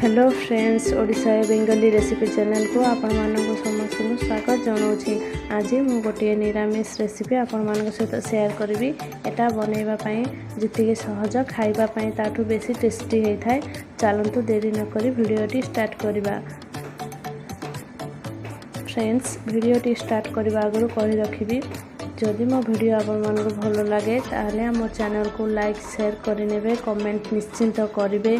Hello friends, Odisha Bengali recipe channel को आपण मानक समस्त स्वागत जनाऊँगी। आज मु गोटे निरामिष रेसिपी आपण मान सहित शेयर करी। एटा बनवाई जी सहज खावाई ताठू बेसी टेस्टी होता है। चलतु देरी नक भिडियोटी स्टार्ट करवा। फ्रेंड्स, भिडियोटी स्टार्ट करने आगु कही रखी, जदि मो भिडियो आपण मानक भल लगे ताहले आम चैनल को लाइक शेयर करने, कमेंट निश्चिंत करेंगे।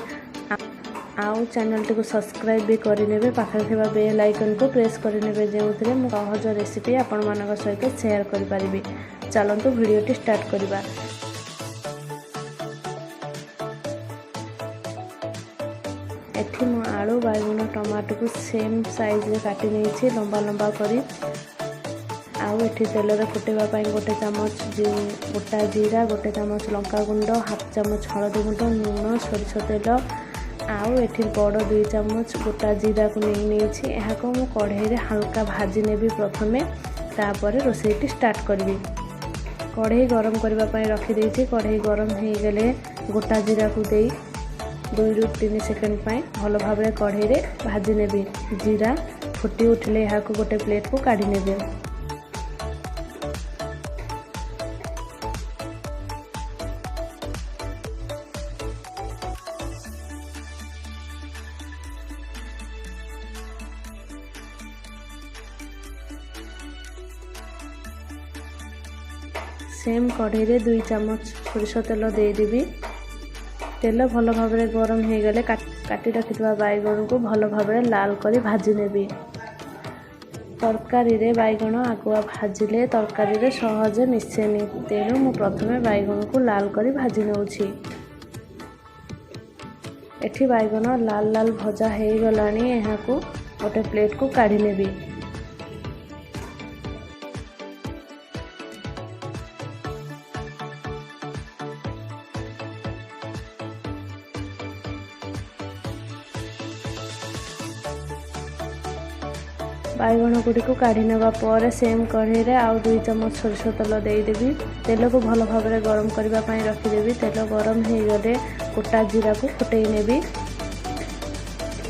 आउ चैनल टी को सब्सक्राइब भी करने, पाखे थिबा बेल आइकन को प्रेस करने, जो सहज रेसिपी आपण मान सहित शेयर करि। चलतु भिडियोटी स्टार्ट करवा। एठी मो आलू बैगन टमाटो को सेम साइज रे काटी नहीं लंबा लंबा करी। आउ एठी तेल रे फुटेबा पई गोटे चामच गोटा जीरा, गोटे चामच लंका गुंड, हाफ चामच हळदी गुंड, लूण, सोरिष तेल, आउ एठी बड़ 2 चामच गोटा जीरा को नहीं यहाँ को मु कढ़ाई रे हल्का भाजी नेबी प्रथमे, तापर रोसईटी स्टार्ट करी। कढ़ाई गरम करबा पई रखी देछि। कढ़ाई गरम हो गले गोटा जीरा को दे 2 ରୁ 3 सेकंड पई भल भाव में कढ़ाई रे भाजी नेबी। जीरा फुटी उठले यहाँ को गोटे प्लेट को काढ़ी नेबे। सेम कढ़ाई रे 2 चामच सोरिष तेल देदेवी। तेल भल भाव में गरम हो गले काटी रखिथवा बैगन को भल भाव में लाल करी भाजी नेबी। तरकारी रे बैगन आगुआ भाजिले तरकारी रे सहजे मिसेनी, तेणु मु प्रथमे बैगन को लाल करी भाजी नउछि। एठी बैगन लाल लाल भजा हो गलानी, यहाँ को गोटे प्लेट को काढ़ी नेबी। बैगन गुड़ी को काढ़ी नवा पर सेम कढ़ाई रे आउ 2 चामच सोरिष तेल देदेवी। तेल को भल भाव में गरम करबा पई रखिदेवी। तेल गरम हो गले गोटा जीरा को फुटई नेबी।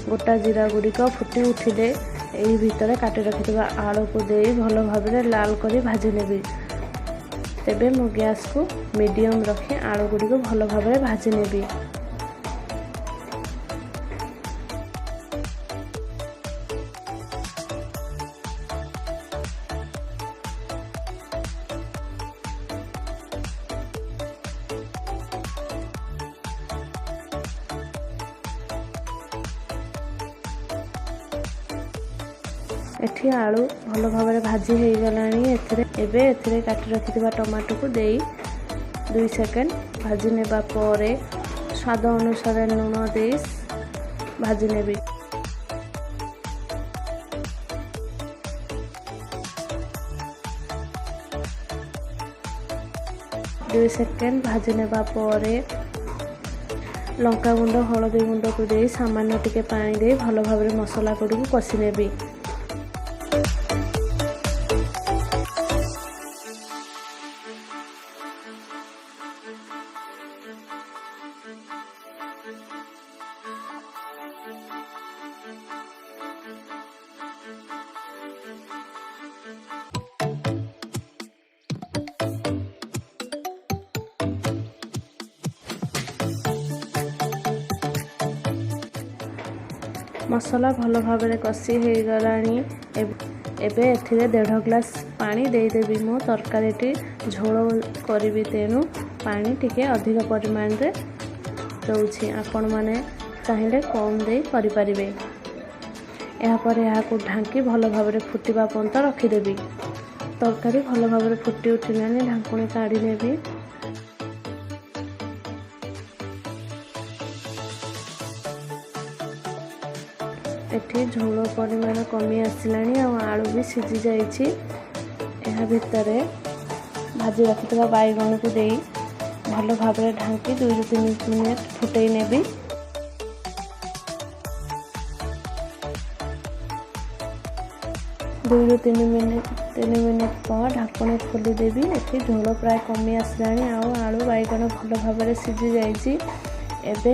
गोटा जीरा गुड़ी को फुटी उठिले एही भितर काटी रखिथबा आलू को दे भल भाव में लाल करी भाजी नेबी। तेबे मु गैस को मीडियम रखी आलू गुड़ी को भल भाव में भाजी नेबी। एठी आलू भल भाव में भाजी हो गलानी। एथिरे काटी रखिथबा टमाटो को दे 2 सेकंड भाजी नेबा परे स्वाद अनुसार लूण दे भाजी नेबी। दो सेकंड भाजी नेबा परे लंका गुंड, हळदी गुंड को दे सामान्य टिके पानी दे भल भाव में मसला गुड़ी को कषि नेबी। मसला भल भाव में कषि हो गलानी। एबे एथिरे 1.5 ग्लास पानी देदेवी। मो तरकारी झोल करी, तेणु पानी टिके अधिक परिमाण रे दउछि। आपण माने चाहिले कम दे करि परिबे। यहाँ पर यहाँ को ढांकी भल भाव में फुटिबा पर्यंत रखिदेवी। तरकारी भल भाव में फुटी उठिलानी, ढांकुणी काढ़ी नेबी। एठी झोल परिमाण कमी आसिलानी, आलू भी सीझी जाइछि। यहाँ भितर भाजी रखिथबा बैगन को दे भल भाव में ढांकी 2 ରୁ 3 मिनिट फुटई नेबी। दो ରୁ 3 मिनिट पर ढाकुणी खोली देवी। एठी झोल प्राय कमी आसिलानी, आलू बैगन भल भाव में सीझी जाइछि। एबे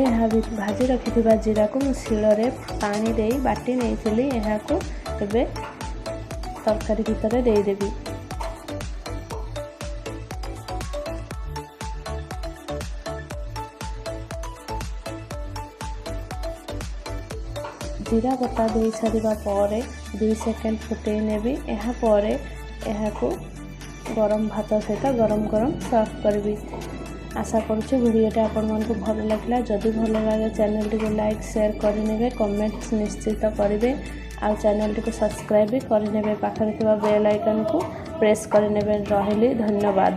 भाजी रखिथिबा जीरा को शिଳରେ पानी देई बाटी नेइथिली एहाको एबे तरकारी भितर देदेवी। जीरा बटा दे सारिबा परे 2 सेकेंड फुटे नेबी। एहा परे एहाको गरम भात सहित गरम गरम सर्व करबी। आशा करुछु वीडियोटा आपण मानकु भल लागला। जदि भल लागे चैनल टी को लाइक शेयर करनेबे, कमेंट्स निश्चित करिवे आ चैनल टी को सब्सक्राइब भी करनेबे। पाखरे थिबा बेल आइकन को प्रेस करनेबे। रहली धन्यवाद।